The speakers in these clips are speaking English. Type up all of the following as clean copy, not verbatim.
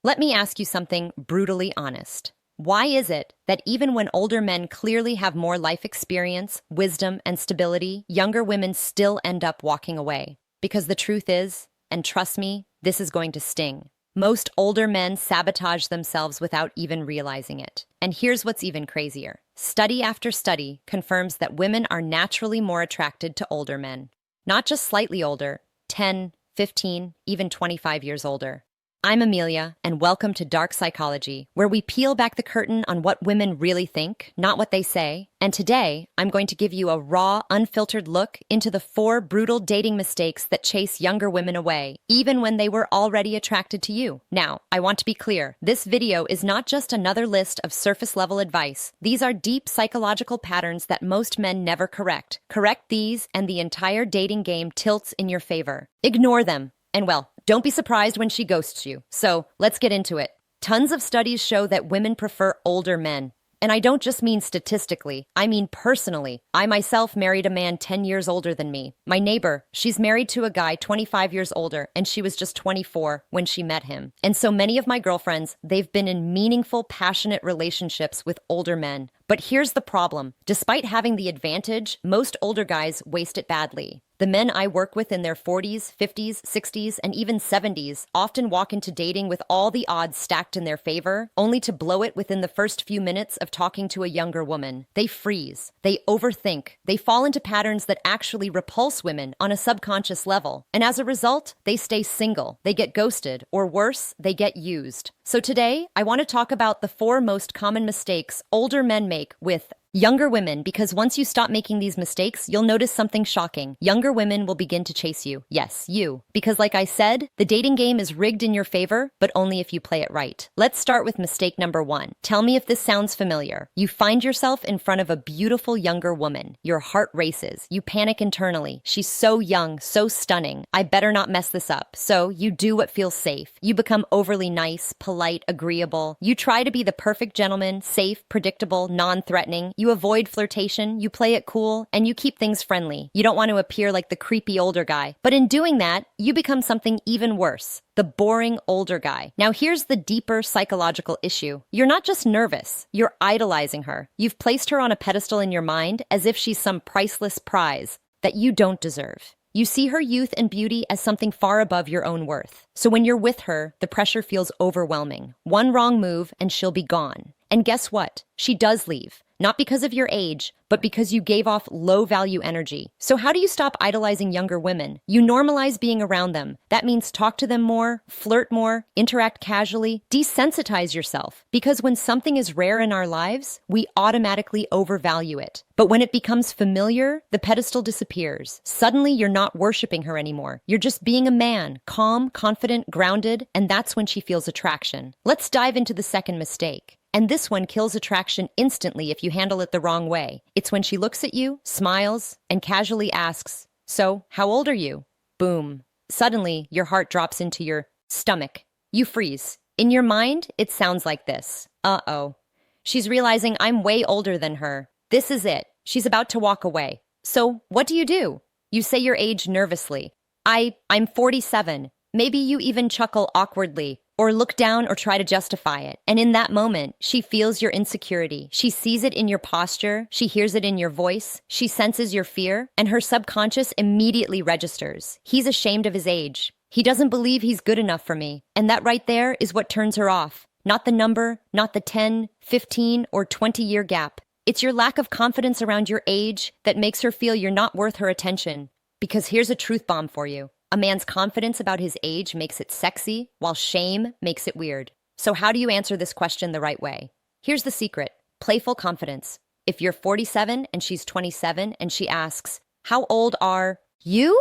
Let me ask you something brutally honest. Why is it that even when older men clearly have more life experience, wisdom, and stability, younger women still end up walking away? Because the truth is, and trust me, this is going to sting. Most older men sabotage themselves without even realizing it. And here's what's even crazier. Study after study confirms that women are naturally more attracted to older men. Not just slightly older, 10, 15, even 25 years older. I'm Amelia, and welcome to Dark Psychology, where we peel back the curtain on what women really think, not what they say. And today, I'm going to give you a raw, unfiltered look into the 4 brutal dating mistakes that chase younger women away, even when they were already attracted to you. Now, I want to be clear, this video is not just another list of surface-level advice. These are deep psychological patterns that most men never correct. Correct these, and the entire dating game tilts in your favor. Ignore them. And well, don't be surprised when she ghosts you. So let's get into it. Tons of studies show that women prefer older men. And I don't just mean statistically, I mean personally. I myself married a man 10 years older than me. My neighbor, she's married to a guy 25 years older, and she was just 24 when she met him. And so many of my girlfriends, they've been in meaningful, passionate relationships with older men. But here's the problem. Despite having the advantage, most older guys waste it badly. The men I work with in their 40s, 50s, 60s, and even 70s often walk into dating with all the odds stacked in their favor, only to blow it within the first few minutes of talking to a younger woman. They freeze. They overthink. They fall into patterns that actually repulse women on a subconscious level. And as a result, they stay single. They get ghosted, or worse, they get used. So today, I want to talk about the 4 most common mistakes older men make with younger women, because once you stop making these mistakes, you'll notice something shocking. Younger women will begin to chase you. Yes, you. Because like I said, the dating game is rigged in your favor, but only if you play it right. Let's start with mistake number 1. Tell me if this sounds familiar. You find yourself in front of a beautiful younger woman. Your heart races. You panic internally. She's so young, so stunning. I better not mess this up. So you do what feels safe. You become overly nice, polite, agreeable. You try to be the perfect gentleman, safe, predictable, non-threatening. You avoid flirtation, you play it cool, and you keep things friendly. You don't want to appear like the creepy older guy. But in doing that, you become something even worse. The boring older guy. Now here's the deeper psychological issue. You're not just nervous, you're idolizing her. You've placed her on a pedestal in your mind as if she's some priceless prize that you don't deserve. You see her youth and beauty as something far above your own worth. So when you're with her, the pressure feels overwhelming. One wrong move and she'll be gone. And guess what? She does leave. Not because of your age, but because you gave off low-value energy. So how do you stop idolizing younger women? You normalize being around them. That means talk to them more, flirt more, interact casually, desensitize yourself. Because when something is rare in our lives, we automatically overvalue it. But when it becomes familiar, the pedestal disappears. Suddenly, you're not worshiping her anymore. You're just being a man, calm, confident, grounded, and that's when she feels attraction. Let's dive into the second mistake. And this one kills attraction instantly if you handle it the wrong way. It's when she looks at you, smiles, and casually asks, "So, how old are you?" Boom. Suddenly, your heart drops into your stomach. You freeze. In your mind, it sounds like this. Uh-oh. She's realizing I'm way older than her. This is it. She's about to walk away. So, what do? You say your age nervously. I'm 47. Maybe you even chuckle awkwardly, or look down or try to justify it. And in that moment, she feels your insecurity. She sees it in your posture. She hears it in your voice. She senses your fear, and her subconscious immediately registers. He's ashamed of his age. He doesn't believe he's good enough for me. And that right there is what turns her off. Not the number, not the 10, 15, or 20-year gap. It's your lack of confidence around your age that makes her feel you're not worth her attention. Because here's a truth bomb for you. A man's confidence about his age makes it sexy, while shame makes it weird. So how do you answer this question the right way? Here's the secret. Playful confidence. If you're 47 and she's 27 and she asks, "How old are you?"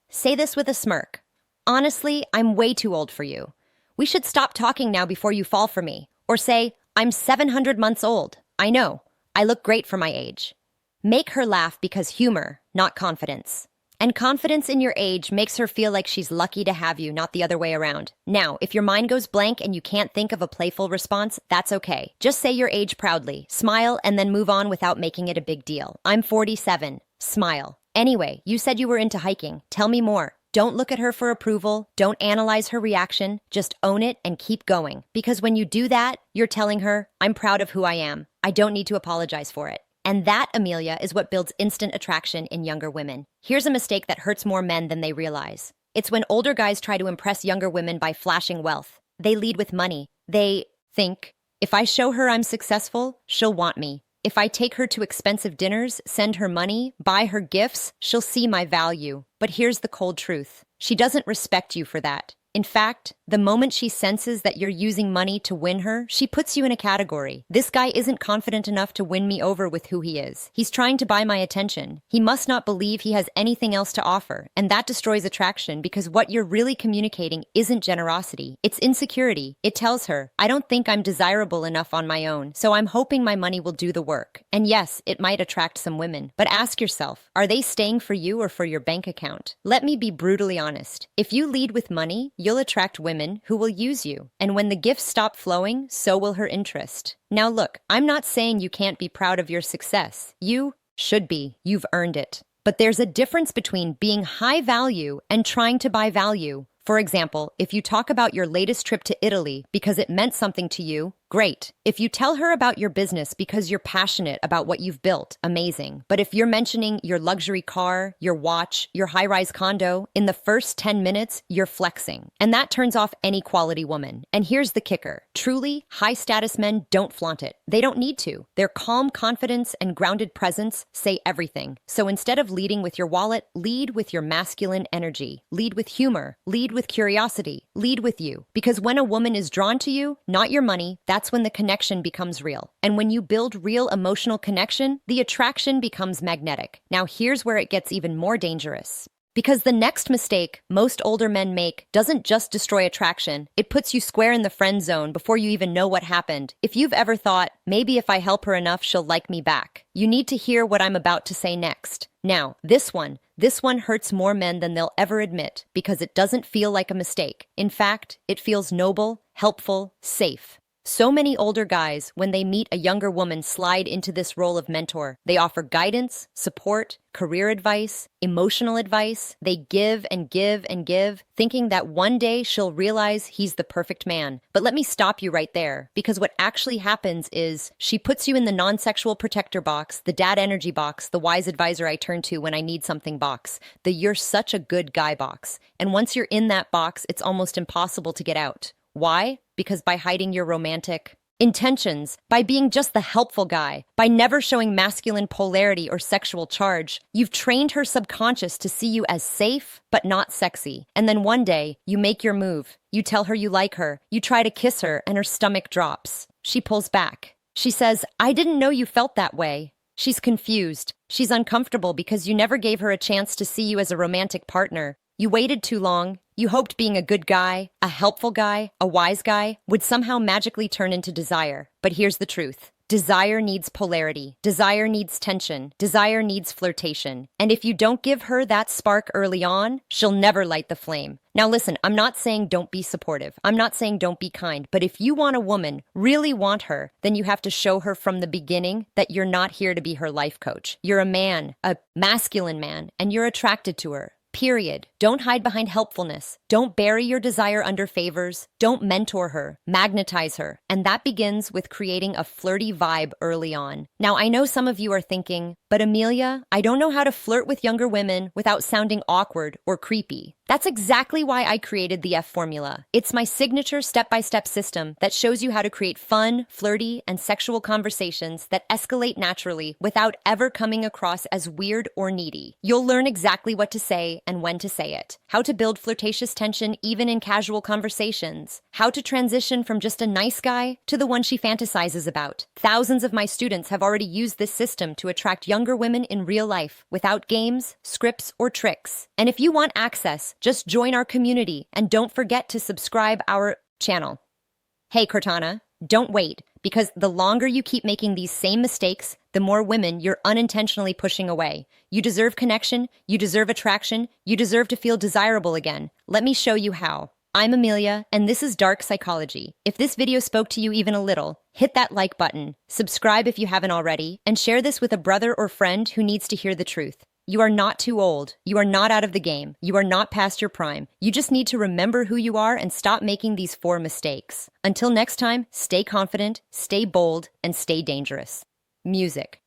Say this with a smirk. "Honestly, I'm way too old for you. We should stop talking now before you fall for me." Or say, "I'm 700 months old. I know. I look great for my age." Make her laugh because humor, not confidence. And confidence in your age makes her feel like she's lucky to have you, not the other way around. Now, if your mind goes blank and you can't think of a playful response, that's okay. Just say your age proudly, smile, and then move on without making it a big deal. "I'm 47. Smile. Anyway, you said you were into hiking. Tell me more. Don't look at her for approval. Don't analyze her reaction. Just own it and keep going. Because when you do that, you're telling her, I'm proud of who I am. I don't need to apologize for it. And that, Amelia, is what builds instant attraction in younger women. Here's a mistake that hurts more men than they realize. It's when older guys try to impress younger women by flashing wealth. They lead with money. They think, if I show her I'm successful, she'll want me. If I take her to expensive dinners, send her money, buy her gifts, she'll see my value. But here's the cold truth. She doesn't respect you for that. In fact, the moment she senses that you're using money to win her, she puts you in a category. This guy isn't confident enough to win me over with who he is. He's trying to buy my attention. He must not believe he has anything else to offer. And that destroys attraction because what you're really communicating isn't generosity. It's insecurity. It tells her, I don't think I'm desirable enough on my own, so I'm hoping my money will do the work. And yes, it might attract some women. But ask yourself, are they staying for you or for your bank account? Let me be brutally honest. If you lead with money, you'll attract women who will use you. And when the gifts stop flowing, so will her interest. Now look, I'm not saying you can't be proud of your success. You should be. You've earned it. But there's a difference between being high value and trying to buy value. For example, if you talk about your latest trip to Italy because it meant something to you, great. If you tell her about your business because you're passionate about what you've built, amazing. But if you're mentioning your luxury car, your watch, your high-rise condo, in the first 10 minutes, you're flexing. And that turns off any quality woman. And here's the kicker. Truly, high-status men don't flaunt it. They don't need to. Their calm confidence and grounded presence say everything. So instead of leading with your wallet, lead with your masculine energy. Lead with humor. Lead with curiosity. Lead with you. Because when a woman is drawn to you, not your money, that's when the connection becomes real. And when you build real emotional connection, the attraction becomes magnetic. Now here's where it gets even more dangerous. Because the next mistake most older men make doesn't just destroy attraction, it puts you square in the friend zone before you even know what happened. If you've ever thought, maybe if I help her enough, she'll like me back, you need to hear what I'm about to say next. Now, this one hurts more men than they'll ever admit because it doesn't feel like a mistake. In fact, it feels noble, helpful, safe. So many older guys, when they meet a younger woman, slide into this role of mentor. They offer guidance, support, career advice, emotional advice. They give and give and give, thinking that one day she'll realize he's the perfect man. But let me stop you right there, because what actually happens is she puts you in the non-sexual protector box, the dad energy box, the wise advisor I turn to when I need something box, the you're such a good guy box. And once you're in that box, it's almost impossible to get out. Why? Because by hiding your romantic intentions, by being just the helpful guy, by never showing masculine polarity or sexual charge, you've trained her subconscious to see you as safe, but not sexy. And then one day, you make your move. You tell her you like her. You try to kiss her, and her stomach drops. She pulls back. She says, I didn't know you felt that way. She's confused. She's uncomfortable because you never gave her a chance to see you as a romantic partner. You waited too long. You hoped being a good guy, a helpful guy, a wise guy would somehow magically turn into desire. But here's the truth. Desire needs polarity. Desire needs tension. Desire needs flirtation. And if you don't give her that spark early on, she'll never light the flame. Now listen, I'm not saying don't be supportive. I'm not saying don't be kind. But if you want a woman, really want her, then you have to show her from the beginning that you're not here to be her life coach. You're a man, a masculine man, and you're attracted to her. Period. Don't hide behind helpfulness. Don't bury your desire under favors. Don't mentor her. Magnetize her. And that begins with creating a flirty vibe early on. Now, I know some of you are thinking, but Amelia, I don't know how to flirt with younger women without sounding awkward or creepy. That's exactly why I created the F formula. It's my signature step-by-step system that shows you how to create fun, flirty, and sexual conversations that escalate naturally without ever coming across as weird or needy. You'll learn exactly what to say and when to say it, how to build flirtatious tension even in casual conversations, how to transition from just a nice guy to the one she fantasizes about. Thousands of my students have already used this system to attract younger women in real life without games, scripts, or tricks. And if you want access, just join our community and don't forget to subscribe our channel. Hey, Cortana, don't wait, because the longer you keep making these same mistakes, the more women you're unintentionally pushing away. You deserve connection, you deserve attraction, you deserve to feel desirable again. Let me show you how. I'm Amelia, and this is Dark Psychology. If this video spoke to you even a little, hit that like button, subscribe if you haven't already, and share this with a brother or friend who needs to hear the truth. You are not too old. You are not out of the game. You are not past your prime. You just need to remember who you are and stop making these 4 mistakes. Until next time, stay confident, stay bold, and stay dangerous. Music.